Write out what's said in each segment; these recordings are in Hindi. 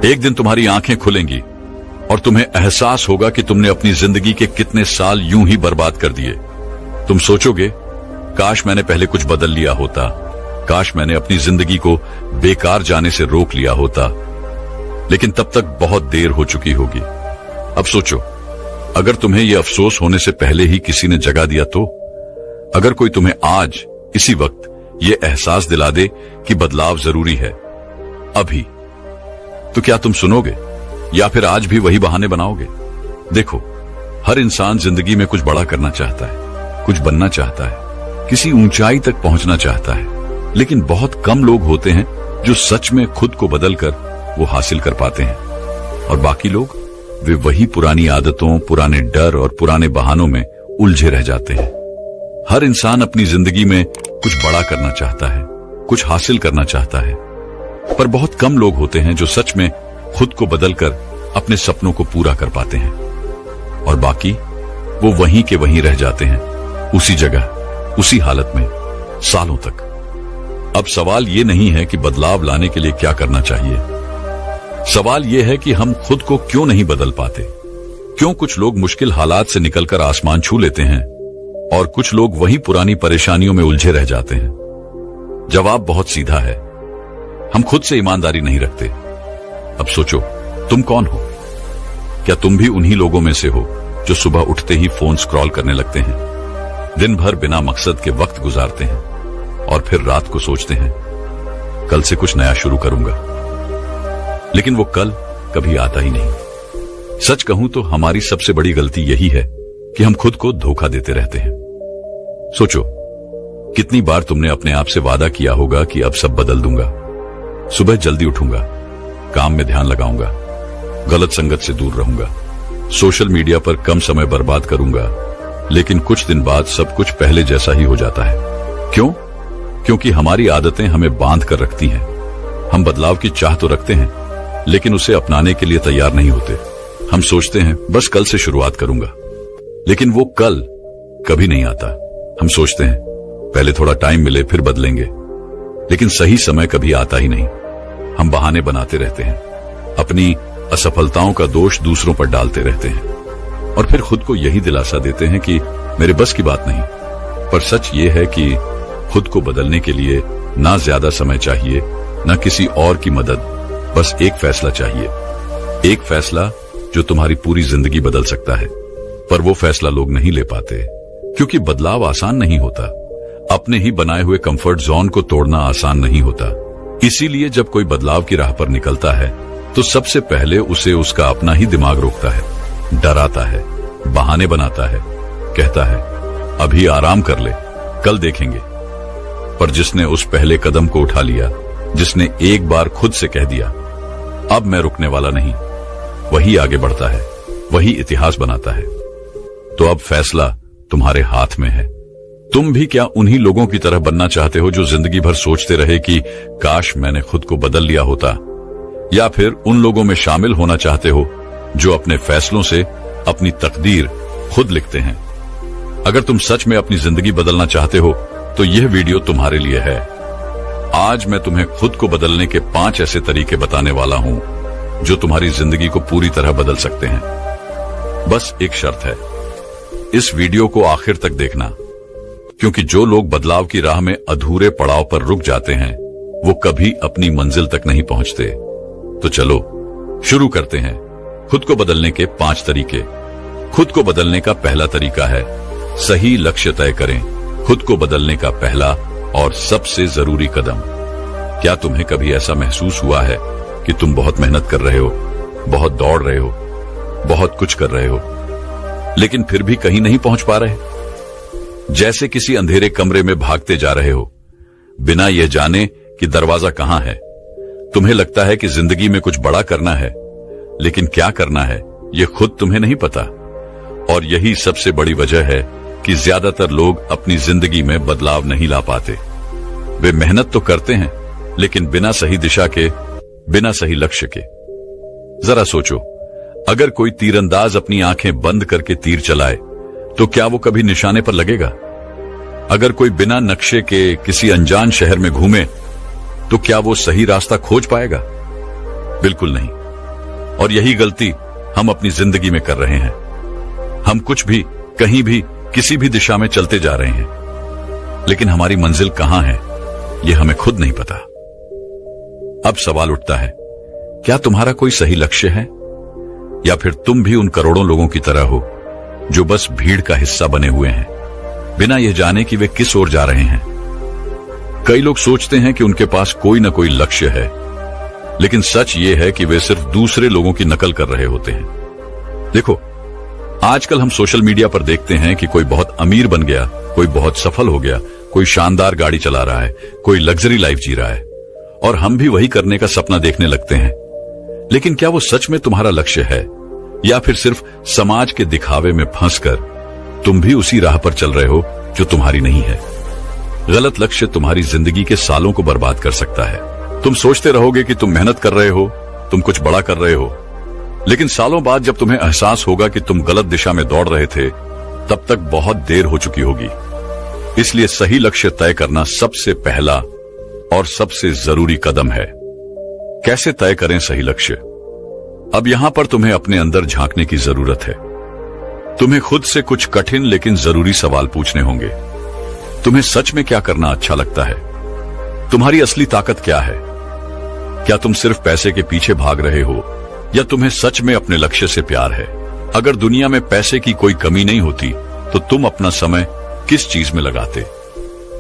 एक दिन तुम्हारी आंखें खुलेंगी और तुम्हें एहसास होगा कि तुमने अपनी जिंदगी के कितने साल यूं ही बर्बाद कर दिए। तुम सोचोगे, काश मैंने पहले कुछ बदल लिया होता, काश मैंने अपनी जिंदगी को बेकार जाने से रोक लिया होता। लेकिन तब तक बहुत देर हो चुकी होगी। अब सोचो, अगर तुम्हें यह अफसोस होने से पहले ही किसी ने जगा दिया तो? अगर कोई तुम्हें आज इसी वक्त ये एहसास दिला दे कि बदलाव जरूरी है अभी, तो क्या तुम सुनोगे या फिर आज भी वही बहाने बनाओगे? देखो, हर इंसान जिंदगी में कुछ बड़ा करना चाहता है, कुछ बनना चाहता है, किसी ऊंचाई तक पहुंचना चाहता है, लेकिन बहुत कम लोग होते हैं जो सच में खुद को बदलकर वो हासिल कर पाते हैं। और बाकी लोग, वे वही पुरानी आदतों, पुराने डर और पुराने बहानों में उलझे रह जाते हैं। हर इंसान अपनी जिंदगी में कुछ बड़ा करना चाहता है, कुछ हासिल करना चाहता है, पर बहुत कम लोग होते हैं जो सच में खुद को बदलकर अपने सपनों को पूरा कर पाते हैं। और बाकी वो वहीं के वहीं रह जाते हैं, उसी जगह, उसी हालत में, सालों तक। अब सवाल ये नहीं है कि बदलाव लाने के लिए क्या करना चाहिए। सवाल यह है कि हम खुद को क्यों नहीं बदल पाते। क्यों कुछ लोग मुश्किल हालात से निकलकर आसमान छू लेते हैं और कुछ लोग वहीं पुरानी परेशानियों में उलझे रह जाते हैं? जवाब बहुत सीधा है, हम खुद से ईमानदारी नहीं रखते। अब सोचो, तुम कौन हो? क्या तुम भी उन्हीं लोगों में से हो जो सुबह उठते ही फोन स्क्रॉल करने लगते हैं, दिन भर बिना मकसद के वक्त गुजारते हैं और फिर रात को सोचते हैं कल से कुछ नया शुरू करूंगा, लेकिन वो कल कभी आता ही नहीं? सच कहूं तो हमारी सबसे बड़ी गलती यही है कि हम खुद को धोखा देते रहते हैं। सोचो, कितनी बार तुमने अपने आप से वादा किया होगा कि अब सब बदल दूंगा, सुबह जल्दी उठूंगा, काम में ध्यान लगाऊंगा, गलत संगत से दूर रहूंगा, सोशल मीडिया पर कम समय बर्बाद करूंगा, लेकिन कुछ दिन बाद सब कुछ पहले जैसा ही हो जाता है। क्यों? क्योंकि हमारी आदतें हमें बांध कर रखती हैं। हम बदलाव की चाह तो रखते हैं, लेकिन उसे अपनाने के लिए तैयार नहीं होते। हम सोचते हैं बस कल से शुरुआत करूंगा, लेकिन वो कल कभी नहीं आता। हम सोचते हैं पहले थोड़ा टाइम मिले फिर बदलेंगे, लेकिन सही समय कभी आता ही नहीं। हम बहाने बनाते रहते हैं, अपनी असफलताओं का दोष दूसरों पर डालते रहते हैं और फिर खुद को यही दिलासा देते हैं कि मेरे बस की बात नहीं। पर सच ये है कि खुद को बदलने के लिए ना ज्यादा समय चाहिए, ना किसी और की मदद, बस एक फैसला चाहिए। एक फैसला जो तुम्हारी पूरी जिंदगी बदल सकता है। पर वो फैसला लोग नहीं ले पाते, क्योंकि बदलाव आसान नहीं होता। अपने ही बनाए हुए कंफर्ट जोन को तोड़ना आसान नहीं होता। इसीलिए जब कोई बदलाव की राह पर निकलता है तो सबसे पहले उसे उसका अपना ही दिमाग रोकता है, डराता है, बहाने बनाता है, कहता है अभी आराम कर ले, कल देखेंगे। पर जिसने उस पहले कदम को उठा लिया, जिसने एक बार खुद से कह दिया अब मैं रुकने वाला नहीं, वही आगे बढ़ता है, वही इतिहास बनाता है। तो अब फैसला तुम्हारे हाथ में है। तुम भी क्या उन्हीं लोगों की तरह बनना चाहते हो जो जिंदगी भर सोचते रहे कि काश मैंने खुद को बदल लिया होता, या फिर उन लोगों में शामिल होना चाहते हो जो अपने फैसलों से अपनी तकदीर खुद लिखते हैं? अगर तुम सच में अपनी जिंदगी बदलना चाहते हो तो यह वीडियो तुम्हारे लिए है। आज मैं तुम्हें खुद को बदलने के 5 ऐसे तरीके बताने वाला हूं जो तुम्हारी जिंदगी को पूरी तरह बदल सकते हैं। बस एक शर्त है, इस वीडियो को आखिर तक देखना, क्योंकि जो लोग बदलाव की राह में अधूरे पड़ाव पर रुक जाते हैं वो कभी अपनी मंजिल तक नहीं पहुंचते। तो चलो शुरू करते हैं खुद को बदलने के 5 तरीके। खुद को बदलने का पहला तरीका है सही लक्ष्य तय करें। खुद को बदलने का पहला और सबसे जरूरी कदम। क्या तुम्हें कभी ऐसा महसूस हुआ है कि तुम बहुत मेहनत कर रहे हो, बहुत दौड़ रहे हो, बहुत कुछ कर रहे हो, लेकिन फिर भी कहीं नहीं पहुंच पा रहे? जैसे किसी अंधेरे कमरे में भागते जा रहे हो, बिना यह जाने कि दरवाजा कहां है। तुम्हें लगता है कि जिंदगी में कुछ बड़ा करना है, लेकिन क्या करना है यह खुद तुम्हें नहीं पता। और यही सबसे बड़ी वजह है कि ज्यादातर लोग अपनी जिंदगी में बदलाव नहीं ला पाते। वे मेहनत तो करते हैं, लेकिन बिना सही दिशा के, बिना सही लक्ष्य के। जरा सोचो, अगर कोई तीरंदाज अपनी आंखें बंद करके तीर चलाए तो क्या वो कभी निशाने पर लगेगा? अगर कोई बिना नक्शे के किसी अनजान शहर में घूमे तो क्या वो सही रास्ता खोज पाएगा? बिल्कुल नहीं। और यही गलती हम अपनी जिंदगी में कर रहे हैं। हम कुछ भी, कहीं भी, किसी भी दिशा में चलते जा रहे हैं, लेकिन हमारी मंजिल कहां है यह हमें खुद नहीं पता। अब सवाल उठता है, क्या तुम्हारा कोई सही लक्ष्य है, या फिर तुम भी उन करोड़ों लोगों की तरह हो जो बस भीड़ का हिस्सा बने हुए हैं, बिना यह जाने कि वे किस ओर जा रहे हैं। कई लोग सोचते हैं कि उनके पास कोई न कोई लक्ष्य है, लेकिन सच ये है कि वे सिर्फ दूसरे लोगों की नकल कर रहे होते हैं। देखो, आजकल हम सोशल मीडिया पर देखते हैं कि कोई बहुत अमीर बन गया, कोई बहुत सफल हो गया, कोई शानदार गाड़ी चला रहा है, कोई लग्जरी लाइफ जी रहा है, और हम भी वही करने का सपना देखने लगते हैं। लेकिन क्या वो सच में तुम्हारा लक्ष्य है, या फिर सिर्फ समाज के दिखावे में फंसकर तुम भी उसी राह पर चल रहे हो जो तुम्हारी नहीं है? गलत लक्ष्य तुम्हारी जिंदगी के सालों को बर्बाद कर सकता है। तुम सोचते रहोगे कि तुम मेहनत कर रहे हो, तुम कुछ बड़ा कर रहे हो, लेकिन सालों बाद जब तुम्हें एहसास होगा कि तुम गलत दिशा में दौड़ रहे थे, तब तक बहुत देर हो चुकी होगी। इसलिए सही लक्ष्य तय करना सबसे पहला और सबसे जरूरी कदम है। कैसे तय करें सही लक्ष्य? अब यहां पर तुम्हें अपने अंदर झांकने की जरूरत है। तुम्हें खुद से कुछ कठिन लेकिन जरूरी सवाल पूछने होंगे। तुम्हें सच में क्या करना अच्छा लगता है? तुम्हारी असली ताकत क्या है? क्या तुम सिर्फ पैसे के पीछे भाग रहे हो, या तुम्हें सच में अपने लक्ष्य से प्यार है? अगर दुनिया में पैसे की कोई कमी नहीं होती तो तुम अपना समय किस चीज में लगाते?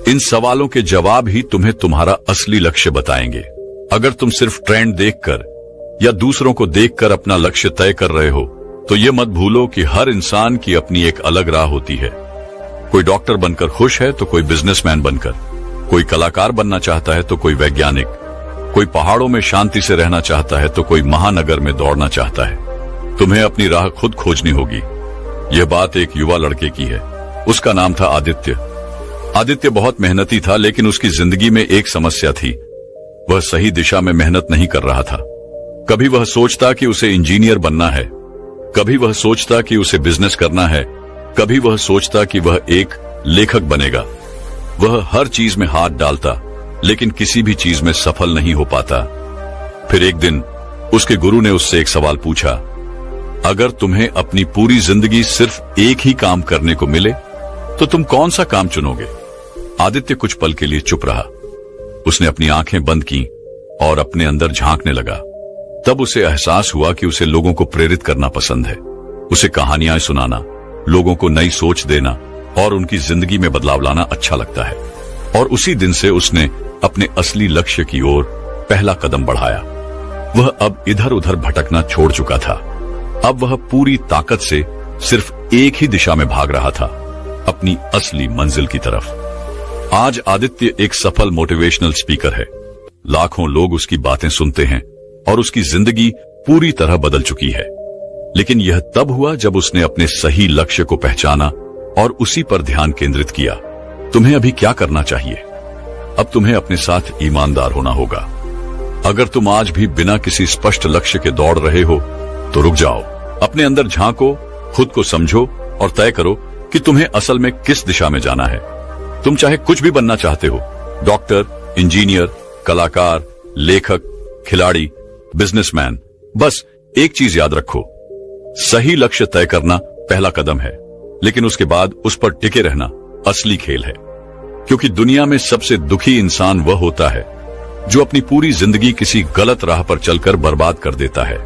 इन सवालों के जवाब ही तुम्हें तुम्हारा असली लक्ष्य बताएंगे। अगर तुम सिर्फ ट्रेंड देखकर या दूसरों को देखकर अपना लक्ष्य तय कर रहे हो, तो ये मत भूलो कि हर इंसान की अपनी एक अलग राह होती है। कोई डॉक्टर बनकर खुश है तो कोई बिजनेसमैन बनकर, कोई कलाकार बनना चाहता है तो कोई वैज्ञानिक, कोई पहाड़ों में शांति से रहना चाहता है तो कोई महानगर में दौड़ना चाहता है। तुम्हें अपनी राह खुद खोजनी होगी। यह बात एक युवा लड़के की है। उसका नाम था आदित्य। आदित्य बहुत मेहनती था, लेकिन उसकी जिंदगी में एक समस्या थी। वह सही दिशा में मेहनत नहीं कर रहा था। कभी वह सोचता कि उसे इंजीनियर बनना है, कभी वह सोचता कि उसे बिजनेस करना है, कभी वह सोचता कि वह एक लेखक बनेगा। वह हर चीज में हाथ डालता, लेकिन किसी भी चीज में सफल नहीं हो पाता। फिर एक दिन उसके गुरु ने उससे एक सवाल पूछा, अगर तुम्हें अपनी पूरी जिंदगी सिर्फ एक ही काम करने को मिले तो तुम कौन सा काम चुनोगे? आदित्य कुछ पल के लिए चुप रहा। उसने अपनी आंखें बंद की और अपने अंदर झांकने लगा। तब उसे एहसास हुआ कि उसे लोगों को प्रेरित करना पसंद है। उसे कहानियां सुनाना, लोगों को नई सोच देना और उनकी जिंदगी में बदलाव लाना अच्छा लगता है। और उसी दिन से उसने अपने असली लक्ष्य की ओर पहला कदम बढ़ाया। वह अब इधर उधर भटकना छोड़ चुका था। अब वह पूरी ताकत से सिर्फ एक ही दिशा में भाग रहा था, अपनी असली मंजिल की तरफ। आज आदित्य एक सफल मोटिवेशनल स्पीकर है। लाखों लोग उसकी बातें सुनते हैं और उसकी जिंदगी पूरी तरह बदल चुकी है। लेकिन यह तब हुआ जब उसने अपने सही लक्ष्य को पहचाना और उसी पर ध्यान केंद्रित किया। तुम्हें अभी क्या करना चाहिए? अब तुम्हें अपने साथ ईमानदार होना होगा। अगर तुम आज भी बिना किसी स्पष्ट लक्ष्य के दौड़ रहे हो तो रुक जाओ, अपने अंदर झांको, खुद को समझो और तय करो कि तुम्हें असल में किस दिशा में जाना है। तुम चाहे कुछ भी बनना चाहते हो, डॉक्टर, इंजीनियर, कलाकार, लेखक, खिलाड़ी, बिजनेसमैन, बस एक चीज याद रखो, सही लक्ष्य तय करना पहला कदम है, लेकिन उसके बाद उस पर टिके रहना असली खेल है। क्योंकि दुनिया में सबसे दुखी इंसान वह होता है जो अपनी पूरी जिंदगी किसी गलत राह पर चलकर बर्बाद कर देता है,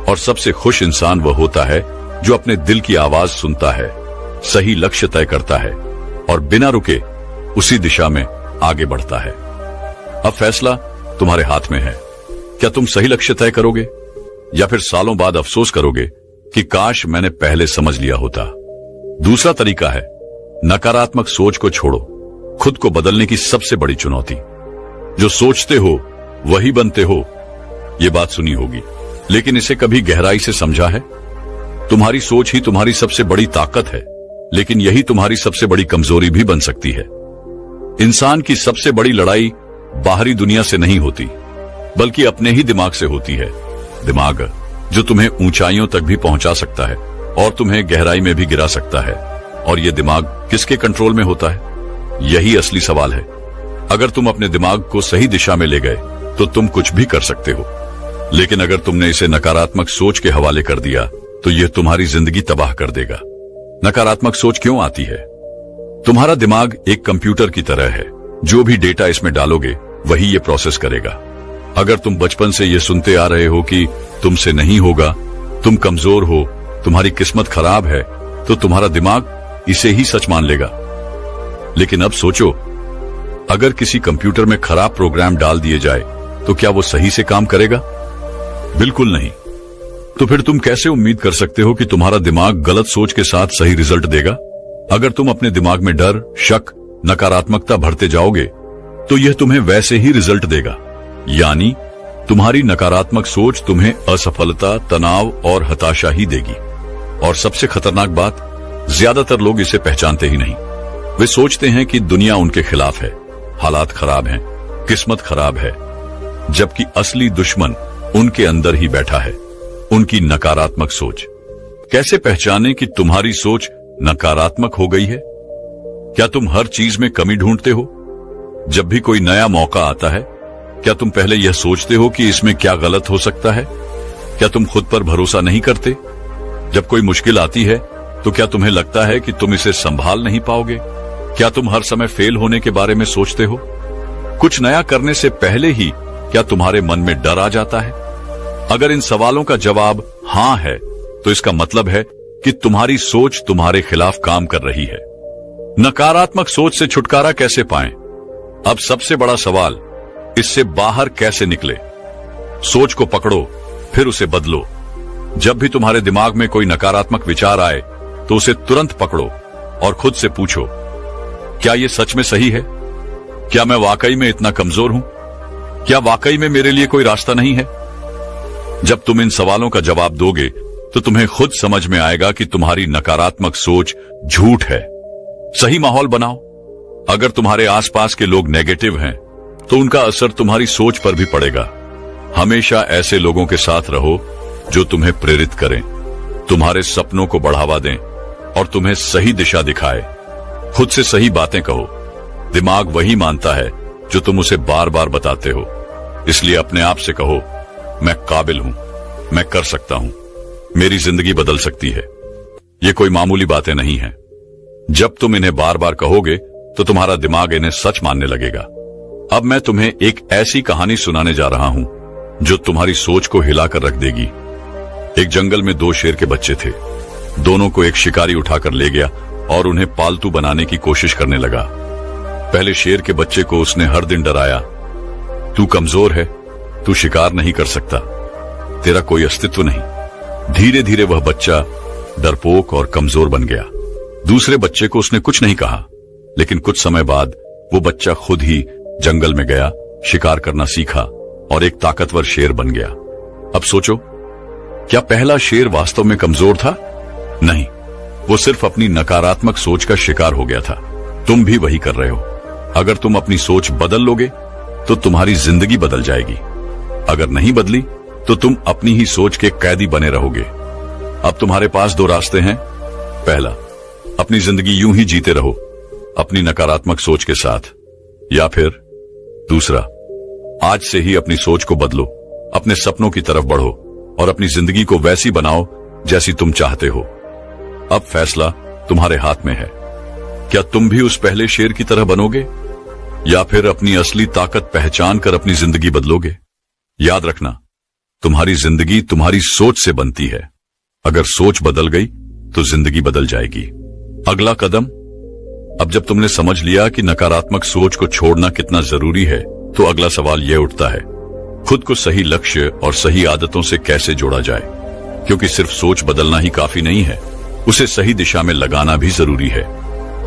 और सबसे खुश इंसान वह होता है जो अपने दिल की आवाज सुनता है, सही लक्ष्य तय करता है और बिना रुके उसी दिशा में आगे बढ़ता है। अब फैसला तुम्हारे हाथ में है। क्या तुम सही लक्ष्य तय करोगे, या फिर सालों बाद अफसोस करोगे कि काश मैंने पहले समझ लिया होता? दूसरा तरीका है नकारात्मक सोच को छोड़ो। खुद को बदलने की सबसे बड़ी चुनौती, जो सोचते हो वही बनते हो, ये बात सुनी होगी, लेकिन इसे कभी गहराई से समझा है? तुम्हारी सोच ही तुम्हारी सबसे बड़ी ताकत है, लेकिन यही तुम्हारी सबसे बड़ी कमजोरी भी बन सकती है। इंसान की सबसे बड़ी लड़ाई बाहरी दुनिया से नहीं होती, बल्कि अपने ही दिमाग से होती है। दिमाग जो तुम्हें ऊंचाइयों तक भी पहुंचा सकता है और तुम्हें गहराई में भी गिरा सकता है। और यह दिमाग किसके कंट्रोल में होता है? यही असली सवाल है। अगर तुम अपने दिमाग को सही दिशा में ले गए तो तुम कुछ भी कर सकते हो। लेकिन अगर तुमने इसे नकारात्मक सोच के हवाले कर दिया तो यह तुम्हारी जिंदगी तबाह कर देगा। नकारात्मक सोच क्यों आती है? तुम्हारा दिमाग एक कंप्यूटर की तरह है, जो भी डेटा इसमें डालोगे वही ये प्रोसेस करेगा। अगर तुम बचपन से ये सुनते आ रहे हो कि तुमसे नहीं होगा, तुम कमजोर हो, तुम्हारी किस्मत खराब है, तो तुम्हारा दिमाग इसे ही सच मान लेगा। लेकिन अब सोचो, अगर किसी कंप्यूटर में खराब प्रोग्राम डाल दिए जाए तो क्या वो सही से काम करेगा? बिल्कुल नहीं। तो फिर तुम कैसे उम्मीद कर सकते हो कि तुम्हारा दिमाग गलत सोच के साथ सही रिजल्ट देगा? अगर तुम अपने दिमाग में डर, शक, नकारात्मकता भरते जाओगे तो यह तुम्हें वैसे ही रिजल्ट देगा। यानी तुम्हारी नकारात्मक सोच तुम्हें असफलता, तनाव और हताशा ही देगी। और सबसे खतरनाक बात, ज्यादातर लोग इसे पहचानते ही नहीं। वे सोचते हैं कि दुनिया उनके खिलाफ है, हालात खराब हैं, किस्मत खराब है, जबकि असली दुश्मन उनके अंदर ही बैठा है, उनकी नकारात्मक सोच। कैसे पहचाने कि तुम्हारी सोच नकारात्मक हो गई है? क्या तुम हर चीज में कमी ढूंढते हो? जब भी कोई नया मौका आता है, क्या तुम पहले यह सोचते हो कि इसमें क्या गलत हो सकता है? क्या तुम खुद पर भरोसा नहीं करते? जब कोई मुश्किल आती है तो क्या तुम्हें लगता है कि तुम इसे संभाल नहीं पाओगे? क्या तुम हर समय फेल होने के बारे में सोचते हो? कुछ नया करने से पहले ही क्या तुम्हारे मन में डर आ जाता है? अगर इन सवालों का जवाब हां है तो इसका मतलब है कि तुम्हारी सोच तुम्हारे खिलाफ काम कर रही है। नकारात्मक सोच से छुटकारा कैसे पाएं? अब सबसे बड़ा सवाल, इससे बाहर कैसे निकले? सोच को पकड़ो, फिर उसे बदलो। जब भी तुम्हारे दिमाग में कोई नकारात्मक विचार आए तो उसे तुरंत पकड़ो और खुद से पूछो, क्या यह सच में सही है? क्या मैं वाकई में इतना कमजोर हूं? क्या वाकई में मेरे लिए कोई रास्ता नहीं है? जब तुम इन सवालों का जवाब दोगे तो तुम्हें खुद समझ में आएगा कि तुम्हारी नकारात्मक सोच झूठ है। सही माहौल बनाओ। अगर तुम्हारे आसपास के लोग नेगेटिव हैं तो उनका असर तुम्हारी सोच पर भी पड़ेगा। हमेशा ऐसे लोगों के साथ रहो जो तुम्हें प्रेरित करें, तुम्हारे सपनों को बढ़ावा दें और तुम्हें सही दिशा दिखाए। खुद से सही बातें कहो। दिमाग वही मानता है जो तुम उसे बार बार बताते हो। इसलिए अपने आप से कहो, मैं काबिल हूं, मैं कर सकता हूं, मेरी जिंदगी बदल सकती है। ये कोई मामूली बातें नहीं हैं। जब तुम इन्हें बार बार कहोगे तो तुम्हारा दिमाग इन्हें सच मानने लगेगा। अब मैं तुम्हें एक ऐसी कहानी सुनाने जा रहा हूं जो तुम्हारी सोच को हिलाकर रख देगी। एक जंगल में दो शेर के बच्चे थे। दोनों को एक शिकारी उठाकर ले गया और उन्हें पालतू बनाने की कोशिश करने लगा। पहले शेर के बच्चे को उसने हर दिन डराया, तू कमजोर है, तू शिकार नहीं कर सकता, तेरा कोई अस्तित्व नहीं। धीरे धीरे वह बच्चा डरपोक और कमजोर बन गया। दूसरे बच्चे को उसने कुछ नहीं कहा, लेकिन कुछ समय बाद वो बच्चा खुद ही जंगल में गया, शिकार करना सीखा और एक ताकतवर शेर बन गया। अब सोचो, क्या पहला शेर वास्तव में कमजोर था? नहीं, वो सिर्फ अपनी नकारात्मक सोच का शिकार हो गया था। तुम भी वही कर रहे हो। अगर तुम अपनी सोच बदल लोगे तो तुम्हारी जिंदगी बदल जाएगी। अगर नहीं बदली तो तुम अपनी ही सोच के कैदी बने रहोगे। अब तुम्हारे पास दो रास्ते हैं। पहला, अपनी जिंदगी यूं ही जीते रहो अपनी नकारात्मक सोच के साथ, या फिर दूसरा, आज से ही अपनी सोच को बदलो, अपने सपनों की तरफ बढ़ो और अपनी जिंदगी को वैसी बनाओ जैसी तुम चाहते हो। अब फैसला तुम्हारे हाथ में है। क्या तुम भी उस पहले शेर की तरह बनोगे या फिर अपनी असली ताकत पहचान कर अपनी जिंदगी बदलोगे? याद रखना, तुम्हारी जिंदगी तुम्हारी सोच से बनती है। अगर सोच बदल गई तो जिंदगी बदल जाएगी। अगला कदम, अब जब तुमने समझ लिया कि नकारात्मक सोच को छोड़ना कितना जरूरी है, तो अगला सवाल यह उठता है, खुद को सही लक्ष्य और सही आदतों से कैसे जोड़ा जाए? क्योंकि सिर्फ सोच बदलना ही काफी नहीं है, उसे सही दिशा में लगाना भी जरूरी है।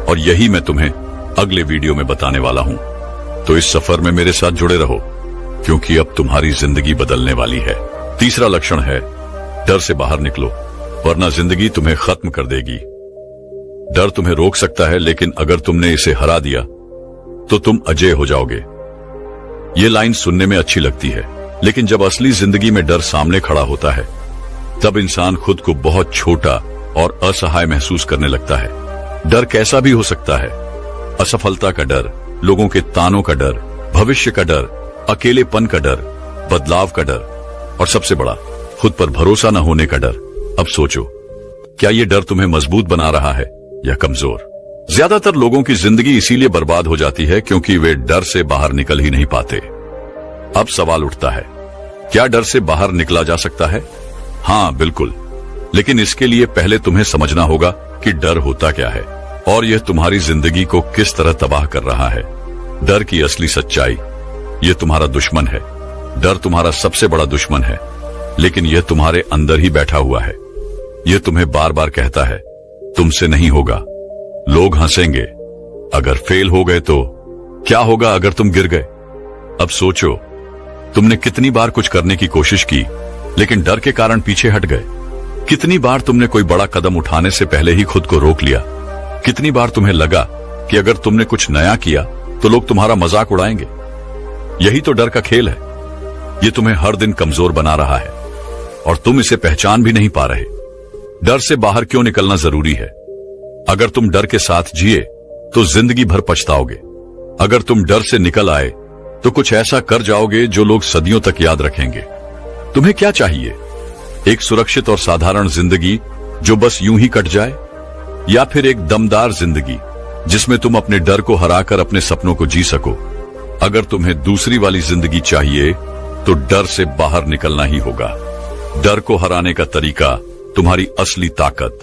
और यही मैं तुम्हें अगले वीडियो में बताने वाला हूं। तो इस सफर में मेरे साथ जुड़े रहो, क्योंकि अब तुम्हारी जिंदगी बदलने वाली है। तीसरा लक्षण है, डर से बाहर निकलो, वरना जिंदगी तुम्हें खत्म कर देगी। डर तुम्हें रोक सकता है, लेकिन अगर तुमने इसे हरा दिया तो तुम अजेय हो जाओगे। ये लाइन सुनने में अच्छी लगती है, लेकिन जब असली जिंदगी में डर सामने खड़ा होता है, तब इंसान खुद को बहुत छोटा और असहाय महसूस करने लगता है। डर कैसा भी हो सकता है, असफलता का डर, लोगों के तानों का डर, भविष्य का डर, अकेलेपन का डर, बदलाव का डर। और सबसे बड़ा, खुद पर भरोसा न होने का डर। अब सोचो, क्या यह डर तुम्हें मजबूत बना रहा है या कमजोर? ज्यादातर लोगों की जिंदगी इसीलिए बर्बाद हो जाती है क्योंकि वे डर से बाहर निकल ही नहीं पाते। अब सवाल उठता है, क्या डर से बाहर निकला जा सकता है? हाँ, बिल्कुल, लेकिन इसके लिए पहले तुम्हें समझना होगा कि डर होता क्या है और यह तुम्हारी जिंदगी को किस तरह तबाह कर रहा है। डर की असली सच्चाई, यह तुम्हारा दुश्मन है। डर तुम्हारा सबसे बड़ा दुश्मन है, लेकिन यह तुम्हारे अंदर ही बैठा हुआ है। यह तुम्हें बार बार कहता है, तुमसे नहीं होगा, लोग हंसेंगे, अगर फेल हो गए तो क्या होगा अगर तुम गिर गए। अब सोचो, तुमने कितनी बार कुछ करने की कोशिश की लेकिन डर के कारण पीछे हट गए। कितनी बार तुमने कोई बड़ा कदम उठाने से पहले ही खुद को रोक लिया। कितनी बार तुम्हें लगा कि अगर तुमने कुछ नया किया तो लोग तुम्हारा मजाक उड़ाएंगे। यही तो डर का खेल है। यह तुम्हें हर दिन कमजोर बना रहा है और तुम इसे पहचान भी नहीं पा रहे। डर से बाहर क्यों निकलना जरूरी है? अगर तुम डर के साथ जिए तो जिंदगी भर पछताओगे। अगर तुम डर से निकल आए तो कुछ ऐसा कर जाओगे जो लोग सदियों तक याद रखेंगे। तुम्हें क्या चाहिए? एक सुरक्षित और साधारण जिंदगी जो बस यूं ही कट जाए, या फिर एक दमदार जिंदगी जिसमें तुम अपने डर को हराकर अपने सपनों को जी सको? अगर तुम्हें दूसरी वाली जिंदगी चाहिए तो डर से बाहर निकलना ही होगा। डर को हराने का तरीका तुम्हारी असली ताकत।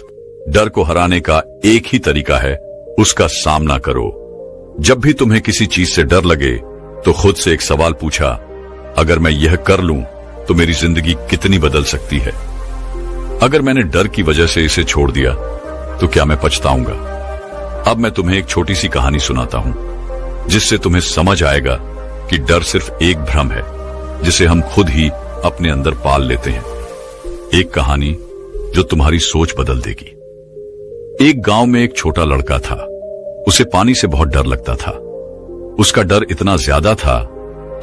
डर को हराने का एक ही तरीका है, उसका सामना करो। जब भी तुम्हें किसी चीज से डर लगे तो खुद से एक सवाल पूछा, अगर मैं यह कर लूं तो मेरी जिंदगी कितनी बदल सकती है? अगर मैंने डर की वजह से इसे छोड़ दिया तो क्या मैं पछताऊंगा? अब मैं तुम्हें एक छोटी सी कहानी सुनाता हूं जिससे तुम्हें समझ आएगा कि डर सिर्फ एक भ्रम है जिसे हम खुद ही अपने अंदर पाल लेते हैं। एक कहानी जो तुम्हारी सोच बदल देगी। एक गांव में एक छोटा लड़का था। उसे पानी से बहुत डर लगता था। उसका डर इतना ज्यादा था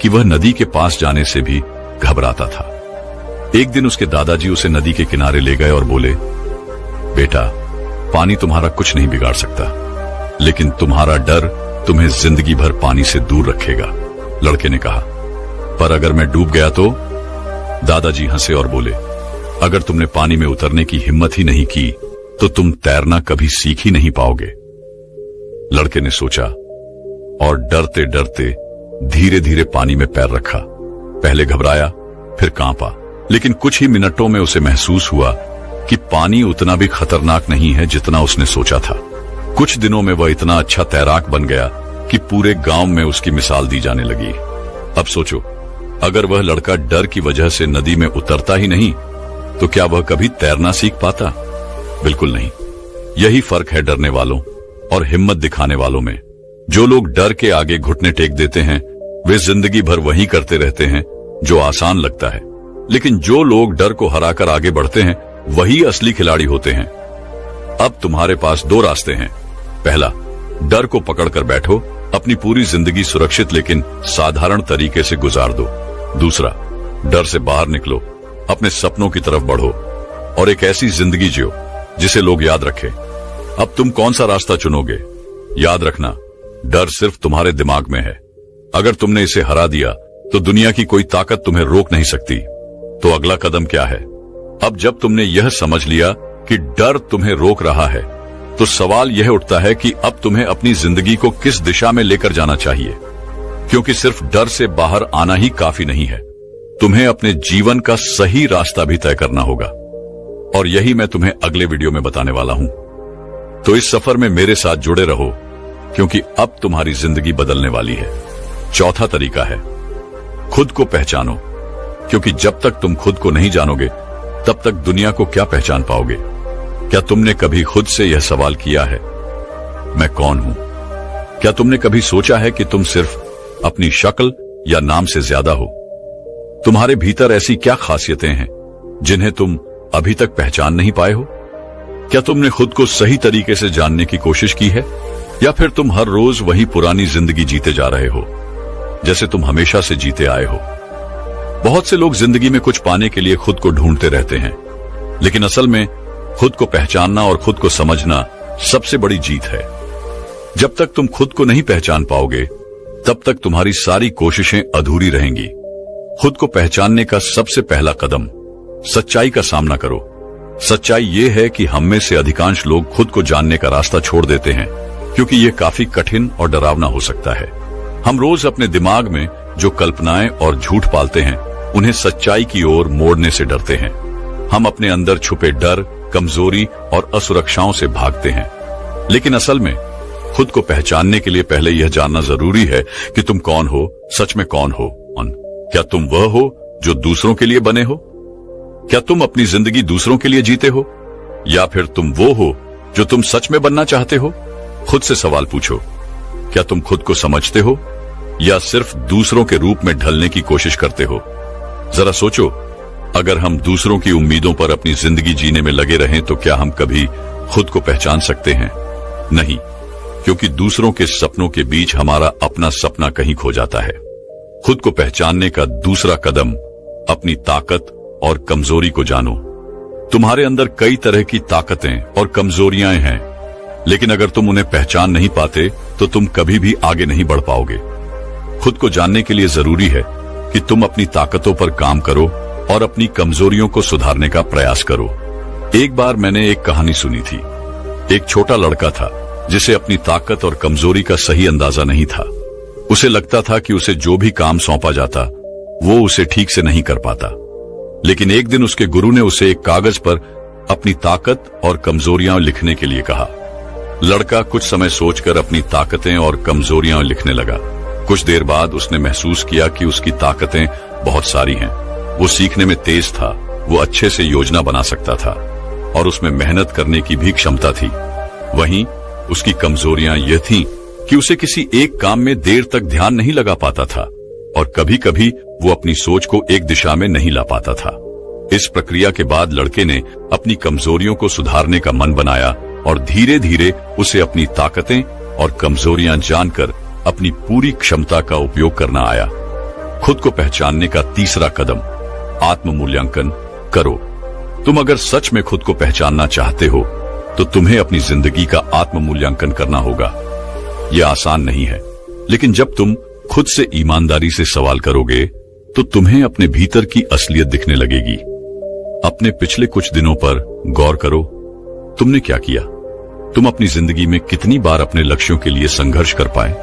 कि वह नदी के पास जाने से भी घबराता था। एक दिन उसके दादाजी उसे नदी के किनारे ले गए और बोले, बेटा, पानी तुम्हारा कुछ नहीं बिगाड़ सकता, लेकिन तुम्हारा डर तुम्हें जिंदगी भर पानी से दूर रखेगा। लड़के ने कहा, पर अगर मैं डूब गया तो? दादाजी हंसे और बोले, अगर तुमने पानी में उतरने की हिम्मत ही नहीं की तो तुम तैरना कभी सीख ही नहीं पाओगे। लड़के ने सोचा और डरते डरते धीरे धीरे पानी में पैर रखा। पहले घबराया, फिर कांपा, लेकिन कुछ ही मिनटों में उसे महसूस हुआ कि पानी उतना भी खतरनाक नहीं है जितना उसने सोचा था। कुछ दिनों में वह इतना अच्छा तैराक बन गया कि पूरे गांव में उसकी मिसाल दी जाने लगी। अब सोचो, अगर वह लड़का डर की वजह से नदी में उतरता ही नहीं तो क्या वह कभी तैरना सीख पाता? बिल्कुल नहीं। यही फर्क है डरने वालों और हिम्मत दिखाने वालों में। जो लोग डर के आगे घुटने टेक देते हैं वे जिंदगी भर वही करते रहते हैं जो आसान लगता है, लेकिन जो लोग डर को हराकर आगे बढ़ते हैं वही असली खिलाड़ी होते हैं। अब तुम्हारे पास दो रास्ते हैं। पहला, डर को पकड़कर बैठो, अपनी पूरी जिंदगी सुरक्षित लेकिन साधारण तरीके से गुजार दो। दूसरा, डर से बाहर निकलो, अपने सपनों की तरफ बढ़ो और एक ऐसी जिंदगी जियो जिसे लोग याद रखें। अब तुम कौन सा रास्ता चुनोगे? याद रखना, डर सिर्फ तुम्हारे दिमाग में है। अगर तुमने इसे हरा दिया तो दुनिया की कोई ताकत तुम्हें रोक नहीं सकती। तो अगला कदम क्या है? अब जब तुमने यह समझ लिया कि डर तुम्हें रोक रहा है तो सवाल यह उठता है कि अब तुम्हें अपनी जिंदगी को किस दिशा में लेकर जाना चाहिए, क्योंकि सिर्फ डर से बाहर आना ही काफी नहीं है। तुम्हें अपने जीवन का सही रास्ता भी तय करना होगा और यही मैं तुम्हें अगले वीडियो में बताने वाला हूं। तो इस सफर में मेरे साथ जुड़े रहो क्योंकि अब तुम्हारी जिंदगी बदलने वाली है। चौथा तरीका है, खुद को पहचानो, क्योंकि जब तक तुम खुद को नहीं जानोगे तब तक दुनिया को क्या पहचान पाओगे? क्या तुमने कभी खुद से यह सवाल किया है, मैं कौन हूं? क्या तुमने कभी सोचा है कि तुम सिर्फ अपनी शक्ल या नाम से ज्यादा हो? तुम्हारे भीतर ऐसी क्या खासियतें हैं जिन्हें तुम अभी तक पहचान नहीं पाए हो? क्या तुमने खुद को सही तरीके से जानने की कोशिश की है, या फिर तुम हर रोज वही पुरानी जिंदगी जीते जा रहे हो जैसे तुम हमेशा से जीते आए हो? बहुत से लोग जिंदगी में कुछ पाने के लिए खुद को ढूंढते रहते हैं, लेकिन असल में खुद को पहचानना और खुद को समझना सबसे बड़ी जीत है। जब तक तुम खुद को नहीं पहचान पाओगे तब तक तुम्हारी सारी कोशिशें अधूरी रहेंगी। खुद को पहचानने का सबसे पहला कदम सच्चाई का सामना करो। सच्चाई ये है कि हम में से अधिकांश लोग खुद को जानने का रास्ता छोड़ देते हैं क्योंकि ये काफी कठिन और डरावना हो सकता है। हम रोज अपने दिमाग में जो कल्पनाएं और झूठ पालते हैं उन्हें सच्चाई की ओर मोड़ने से डरते हैं। हम अपने अंदर छुपे डर, कमजोरी और असुरक्षाओं से भागते हैं। लेकिन असल में खुद को पहचानने के लिए पहले यह जानना जरूरी है कि तुम कौन हो, सच में कौन हो। क्या तुम वह हो जो दूसरों के लिए बने हो? क्या तुम अपनी जिंदगी दूसरों के लिए जीते हो, या फिर तुम वो हो जो तुम सच में बनना चाहते हो? खुद से सवाल पूछो, क्या तुम खुद को समझते हो या सिर्फ दूसरों के रूप में ढलने की कोशिश करते हो? जरा सोचो, अगर हम दूसरों की उम्मीदों पर अपनी जिंदगी जीने में लगे रहें तो क्या हम कभी खुद को पहचान सकते हैं? नहीं, क्योंकि दूसरों के सपनों के बीच हमारा अपना सपना कहीं खो जाता है। खुद को पहचानने का दूसरा कदम अपनी ताकत और कमजोरी को जानो। तुम्हारे अंदर कई तरह की ताकतें और कमजोरियां हैं, लेकिन अगर तुम उन्हें पहचान नहीं पाते तो तुम कभी भी आगे नहीं बढ़ पाओगे। खुद को जानने के लिए जरूरी है कि तुम अपनी ताकतों पर काम करो और अपनी कमजोरियों को सुधारने का प्रयास करो। एक बार मैंने एक कहानी सुनी थी। एक छोटा लड़का था जिसे अपनी ताकत और कमजोरी का सही अंदाजा नहीं था। उसे लगता था कि उसे जो भी काम सौंपा जाता वो उसे ठीक से नहीं कर पाता। लेकिन एक दिन उसके गुरु ने उसे एक कागज पर अपनी ताकत और कमजोरियां लिखने के लिए कहा। लड़का कुछ समय सोचकर अपनी ताकतें और कमजोरियां लिखने लगा। कुछ देर बाद उसने महसूस किया कि उसकी ताकतें बहुत सारी हैं। वो सीखने में तेज था, वो अच्छे से योजना बना सकता था और उसमें मेहनत करने की भी क्षमता थी। वहीं उसकी कमजोरियां यह थीं कि उसे किसी एक काम में देर तक ध्यान नहीं लगा पाता था और कभी कभी वो अपनी सोच को एक दिशा में नहीं ला पाता था। इस प्रक्रिया के बाद लड़के ने अपनी कमजोरियों को सुधारने का मन बनाया और धीरे धीरे उसे अपनी ताकतें और कमजोरियां जानकर अपनी पूरी क्षमता का उपयोग करना आया। खुद को पहचानने का तीसरा कदम आत्म मूल्यांकन करो। तुम अगर सच में खुद को पहचानना चाहते हो तो तुम्हें अपनी जिंदगी का आत्म मूल्यांकन करना होगा। यह आसान नहीं है, लेकिन जब तुम खुद से ईमानदारी से सवाल करोगे तो तुम्हें अपने भीतर की असलियत दिखने लगेगी। अपने पिछले कुछ दिनों पर गौर करो। तुमने क्या किया? तुम अपनी जिंदगी में कितनी बार अपने लक्ष्यों के लिए संघर्ष कर पाए?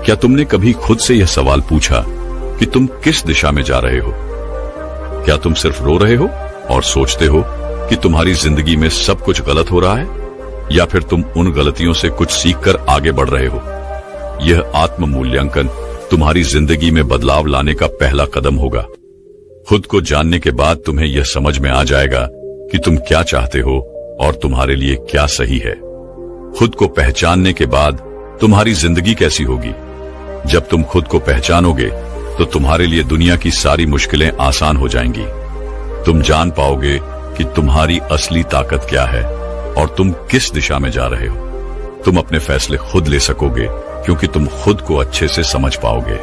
क्या तुमने कभी खुद से यह सवाल पूछा कि तुम किस दिशा में जा रहे हो? क्या तुम सिर्फ रो रहे हो और सोचते हो कि तुम्हारी जिंदगी में सब कुछ गलत हो रहा है, या फिर तुम उन गलतियों से कुछ सीखकर आगे बढ़ रहे हो? यह आत्म मूल्यांकन तुम्हारी जिंदगी में बदलाव लाने का पहला कदम होगा। खुद को जानने के बाद तुम्हें यह समझ में आ जाएगा कि तुम क्या चाहते हो और तुम्हारे लिए क्या सही है। खुद को पहचानने के बाद तुम्हारी जिंदगी कैसी होगी? जब तुम खुद को पहचानोगे तो तुम्हारे लिए दुनिया की सारी मुश्किलें आसान हो जाएंगी। तुम जान पाओगे कि तुम्हारी असली ताकत क्या है और तुम किस दिशा में जा रहे हो। तुम अपने फैसले खुद ले सकोगे क्योंकि तुम खुद को अच्छे से समझ पाओगे।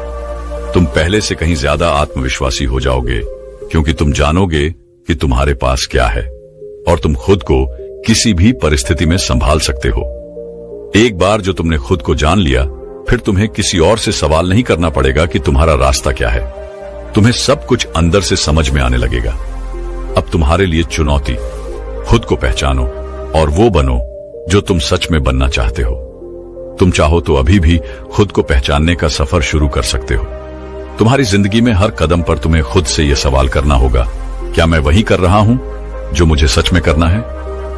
तुम पहले से कहीं ज्यादा आत्मविश्वासी हो जाओगे क्योंकि तुम जानोगे कि तुम्हारे पास क्या है और तुम खुद को किसी भी परिस्थिति में संभाल सकते हो। एक बार जो तुमने खुद को जान लिया, फिर तुम्हें किसी और से सवाल नहीं करना पड़ेगा कि तुम्हारा रास्ता क्या है। तुम्हें सब कुछ अंदर से समझ में आने लगेगा। अब तुम्हारे लिए चुनौती, खुद को पहचानो और वो बनो जो तुम सच में बनना चाहते हो। तुम चाहो तो अभी भी खुद को पहचानने का सफर शुरू कर सकते हो। तुम्हारी जिंदगी में हर कदम पर तुम्हें खुद से यह सवाल करना होगा, क्या मैं वही कर रहा हूं जो मुझे सच में करना है?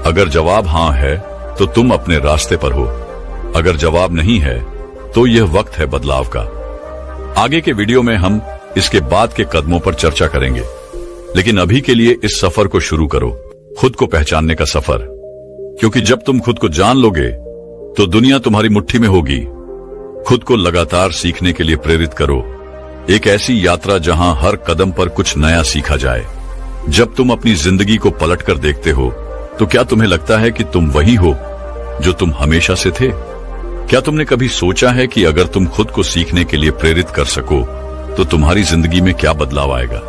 अगर जवाब हां है तो तुम अपने रास्ते पर हो। अगर जवाब नहीं है तो यह वक्त है बदलाव का। आगे के वीडियो में हम इसके बाद के कदमों पर चर्चा करेंगे, लेकिन अभी के लिए इस सफर को शुरू करो, खुद को पहचानने का सफर। क्योंकि जब तुम खुद को जान लोगे तो दुनिया तुम्हारी मुट्ठी में होगी। खुद को लगातार सीखने के लिए प्रेरित करो, एक ऐसी यात्रा जहां हर कदम पर कुछ नया सीखा जाए। जब तुम अपनी जिंदगी को पलटकर देखते हो तो क्या तुम्हें लगता है कि तुम वही हो जो तुम हमेशा से थे? क्या तुमने कभी सोचा है कि अगर तुम खुद को सीखने के लिए प्रेरित कर सको तो तुम्हारी जिंदगी में क्या बदलाव आएगा?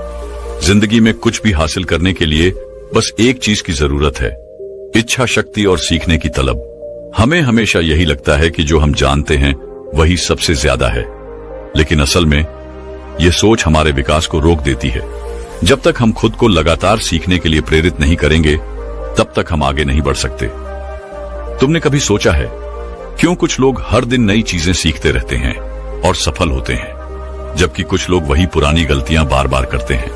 जिंदगी में कुछ भी हासिल करने के लिए बस एक चीज की जरूरत है, इच्छा शक्ति और सीखने की तलब। हमें हमेशा यही लगता है कि जो हम जानते हैं वही सबसे ज्यादा है, लेकिन असल में ये सोच हमारे विकास को रोक देती है। जब तक हम खुद को लगातार सीखने के लिए प्रेरित नहीं करेंगे, तब तक हम आगे नहीं बढ़ सकते। तुमने कभी सोचा है क्यों कुछ लोग हर दिन नई चीजें सीखते रहते हैं और सफल होते हैं, जबकि कुछ लोग वही पुरानी गलतियां बार बार करते हैं?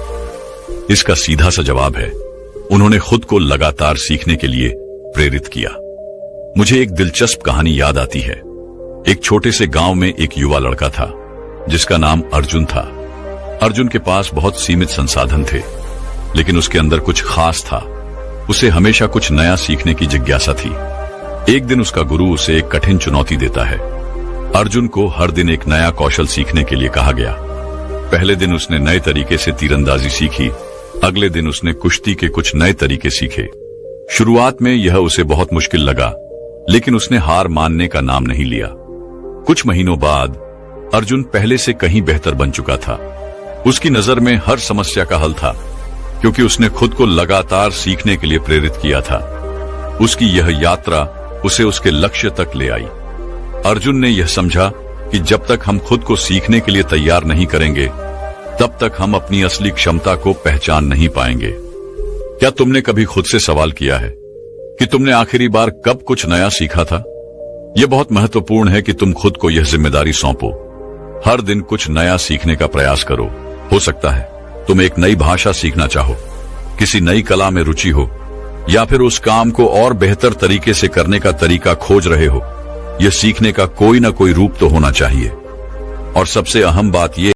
इसका सीधा सा जवाब है, उन्होंने खुद को लगातार सीखने के लिए प्रेरित किया। मुझे एक दिलचस्प कहानी याद आती है। एक छोटे से गांव में एक युवा लड़का था जिसका नाम अर्जुन था। अर्जुन के पास बहुत सीमित संसाधन थे, लेकिन उसके अंदर कुछ खास था। उसे हमेशा कुछ नया सीखने की जिज्ञासा थी। एक दिन उसका गुरु उसे एक कठिन चुनौती देता है। अर्जुन को हर दिन एक नया कौशल सीखने के लिए कहा गया। पहले दिन उसने नए तरीके से तीरंदाजी सीखी। अगले दिन उसने कुश्ती के कुछ नए तरीके सीखे। शुरुआत में यह उसे बहुत मुश्किल लगा, लेकिन उसने हार मानने का नाम नहीं लिया। कुछ महीनों बाद अर्जुन पहले से कहीं बेहतर बन चुका था। उसकी नजर में हर समस्या का हल था, क्योंकि उसने खुद को लगातार सीखने के लिए प्रेरित किया था। उसकी यह यात्रा उसे उसके लक्ष्य तक ले आई। अर्जुन ने यह समझा कि जब तक हम खुद को सीखने के लिए तैयार नहीं करेंगे, तब तक हम अपनी असली क्षमता को पहचान नहीं पाएंगे। क्या तुमने कभी खुद से सवाल किया है कि तुमने आखिरी बार कब कुछ नया सीखा था? यह बहुत महत्वपूर्ण है कि तुम खुद को यह जिम्मेदारी सौंपो। हर दिन कुछ नया सीखने का प्रयास करो। हो सकता है तुम एक नई भाषा सीखना चाहो, किसी नई कला में रुचि हो, या फिर उस काम को और बेहतर तरीके से करने का तरीका खोज रहे हो। यह सीखने का कोई ना कोई रूप तो होना चाहिए। और सबसे अहम बात यह